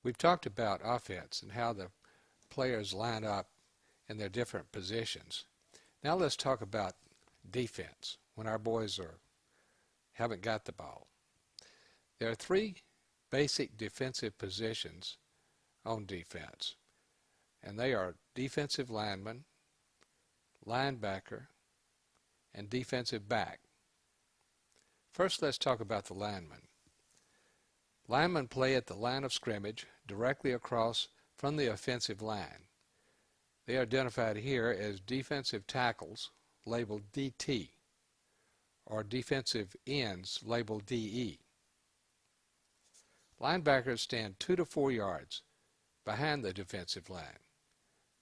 We've talked about offense and how the players line up in their different positions. Now let's talk about defense when our boys haven't got the ball. There are three basic defensive positions on defense, and they are defensive lineman, linebacker, and defensive back. First, let's talk about the lineman. Linemen play at the line of scrimmage directly across from the offensive line. They are identified here as defensive tackles, labeled DT, or defensive ends, labeled DE. Linebackers stand 2 to 4 yards behind the defensive line.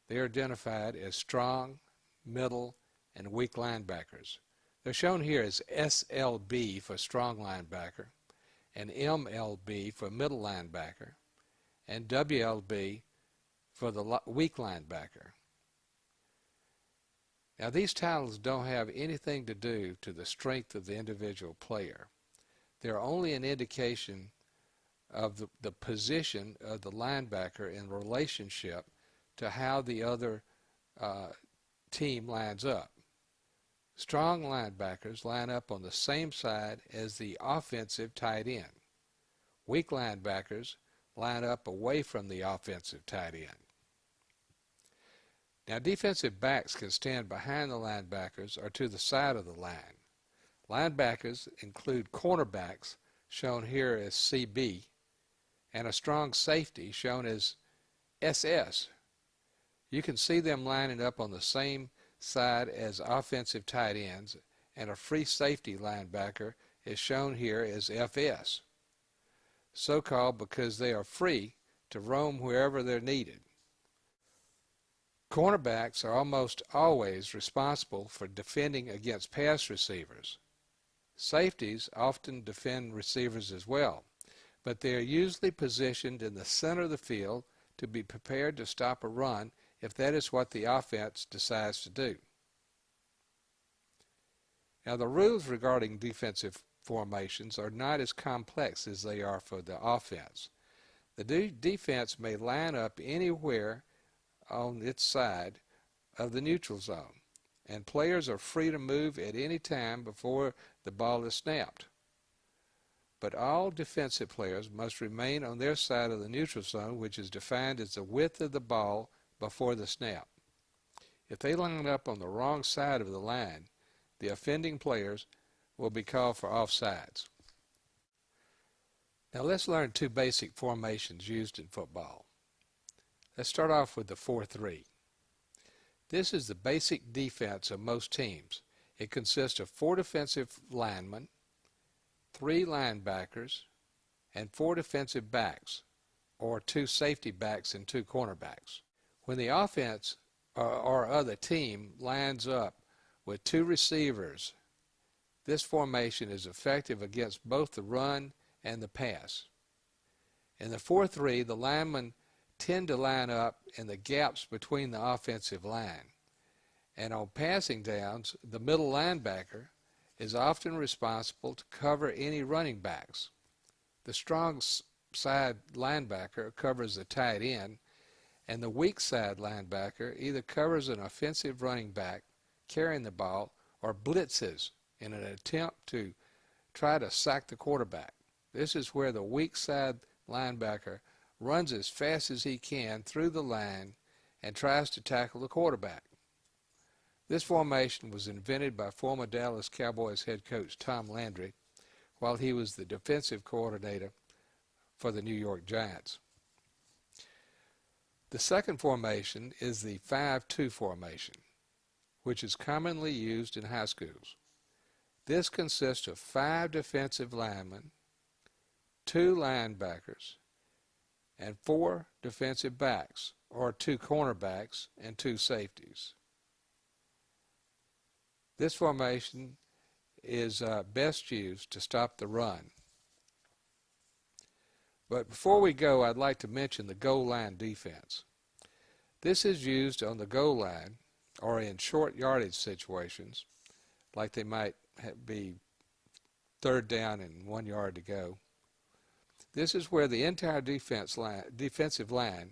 They are identified as strong, middle, and weak linebackers. They're shown here as SLB for strong linebacker, and MLB for middle linebacker, and WLB for the weak linebacker. Now these titles don't have anything to do to the strength of the individual player. They're only an indication of the position of the linebacker in relationship to how the other team lines up. Strong linebackers line up on the same side as the offensive tight end. Weak linebackers line up away from the offensive tight end. Now defensive backs can stand behind the linebackers or to the side of the line. Linebackers include cornerbacks, shown here as CB, and a strong safety, shown as SS. You can see them lining up on the same side as offensive tight ends, and a free safety linebacker is shown here as FS, so called because they are free to roam wherever they're needed. Cornerbacks are almost always responsible for defending against pass receivers. Safeties often defend receivers as well, but they are usually positioned in the center of the field to be prepared to stop a run if that is what the offense decides to do. Now the rules regarding defensive formations are not as complex as they are for the offense. The defense may line up anywhere on its side of the neutral zone, and players are free to move at any time before the ball is snapped. But all defensive players must remain on their side of the neutral zone, which is defined as the width of the ball before the snap. If they line up on the wrong side of the line, the offending players will be called for offsides. Now let's learn two basic formations used in football. Let's start off with the 4-3. This is the basic defense of most teams. It consists of 4 defensive linemen, 3 linebackers, and 4 defensive backs, or 2 safety backs and 2 cornerbacks. When the offense or other team lines up with 2 receivers, this formation is effective against both the run and the pass. In the 4-3, the linemen tend to line up in the gaps between the offensive line, and on passing downs, the middle linebacker is often responsible to cover any running backs. The strong side linebacker covers the tight end, and the weak side linebacker either covers an offensive running back carrying the ball or blitzes in an attempt to try to sack the quarterback. This is where the weak side linebacker runs as fast as he can through the line and tries to tackle the quarterback. This formation was invented by former Dallas Cowboys head coach Tom Landry while he was the defensive coordinator for the New York Giants. The second formation is the 5-2 formation, which is commonly used in high schools. This consists of 5 defensive linemen, 2 linebackers, and 4 defensive backs, or 2 cornerbacks and 2 safeties. This formation is best used to stop the run. But before we go, I'd like to mention the goal line defense. This is used on the goal line or in short yardage situations, like they might be 3rd down and 1 yard to go. This is where the entire defensive line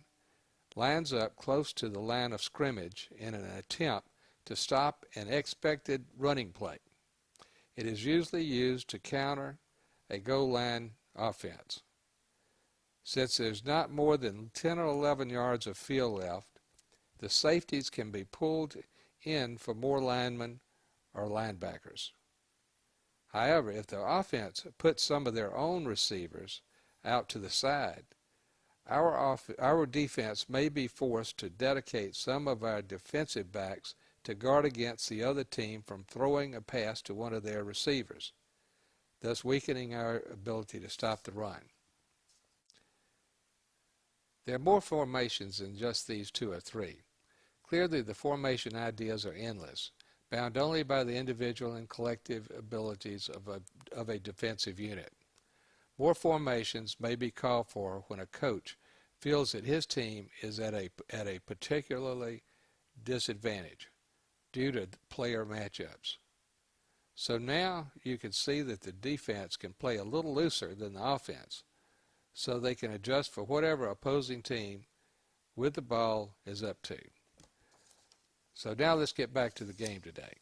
lines up close to the line of scrimmage in an attempt to stop an expected running play. It is usually used to counter a goal line offense. Since there's not more than 10 or 11 yards of field left, the safeties can be pulled in for more linemen or linebackers. However, if the offense puts some of their own receivers out to the side, our defense may be forced to dedicate some of our defensive backs to guard against the other team from throwing a pass to one of their receivers, thus weakening our ability to stop the run. There are more formations than just these 2 or 3. Clearly, the formation ideas are endless, bound only by the individual and collective abilities of a defensive unit. More formations may be called for when a coach feels that his team is at a particularly disadvantage due to player matchups. So now you can see that the defense can play a little looser than the offense, so they can adjust for whatever opposing team with the ball is up to. So now let's get back to the game today.